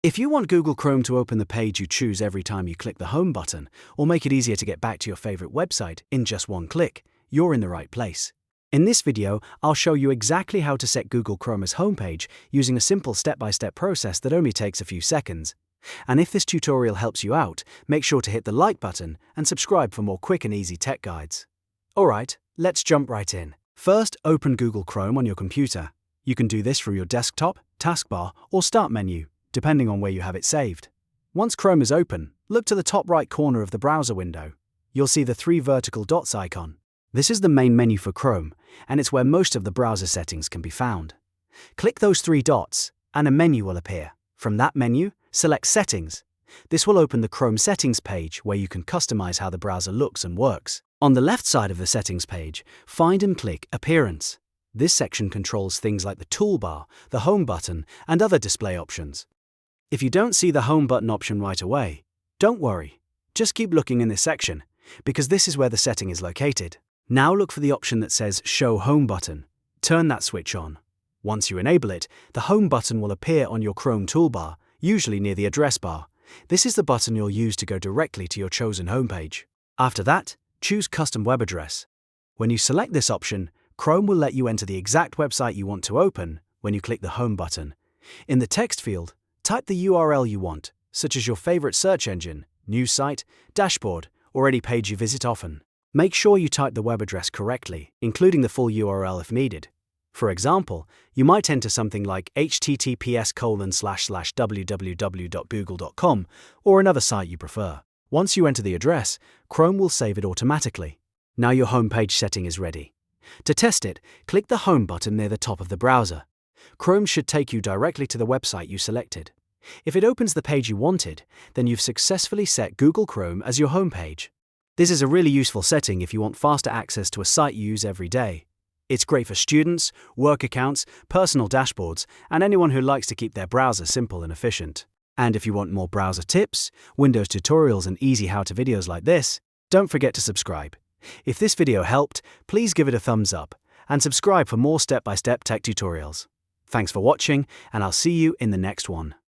If you want Google Chrome to open the page you choose every time you click the Home button, or make it easier to get back to your favorite website in just one click, you're in the right place. In this video, I'll show you exactly how to set Google Chrome as homepage using a simple step-by-step process that only takes a few seconds. And if this tutorial helps you out, make sure to hit the like button and subscribe for more quick and easy tech guides. Alright, let's jump right in. First, open Google Chrome on your computer. You can do this through your desktop, taskbar, or start menu, depending on where you have it saved. Once Chrome is open, look to the top right corner of the browser window. You'll see the 3 vertical dots icon. This is the main menu for Chrome, and it's where most of the browser settings can be found. Click those 3 dots, and a menu will appear. From that menu, select Settings. This will open the Chrome Settings page where you can customize how the browser looks and works. On the left side of the Settings page, find and click Appearance. This section controls things like the toolbar, the Home button, and other display options. If you don't see the Home button option right away, don't worry. Just keep looking in this section, because this is where the setting is located. Now look for the option that says Show Home button. Turn that switch on. Once you enable it, the Home button will appear on your Chrome toolbar, usually near the address bar. This is the button you'll use to go directly to your chosen homepage. After that, choose Custom Web Address. When you select this option, Chrome will let you enter the exact website you want to open when you click the Home button. In the text field, type the URL you want, such as your favorite search engine, news site, dashboard, or any page you visit often. Make sure you type the web address correctly, including the full URL if needed. For example, you might enter something like https://www.google.com or another site you prefer. Once you enter the address, Chrome will save it automatically. Now your homepage setting is ready. To test it, click the Home button near the top of the browser. Chrome should take you directly to the website you selected. If it opens the page you wanted, then you've successfully set Google Chrome as your homepage. This is a really useful setting if you want faster access to a site you use every day. It's great for students, work accounts, personal dashboards, and anyone who likes to keep their browser simple and efficient. And if you want more browser tips, Windows tutorials, and easy how-to videos like this, don't forget to subscribe. If this video helped, please give it a thumbs up and subscribe for more step-by-step tech tutorials. Thanks for watching, and I'll see you in the next one.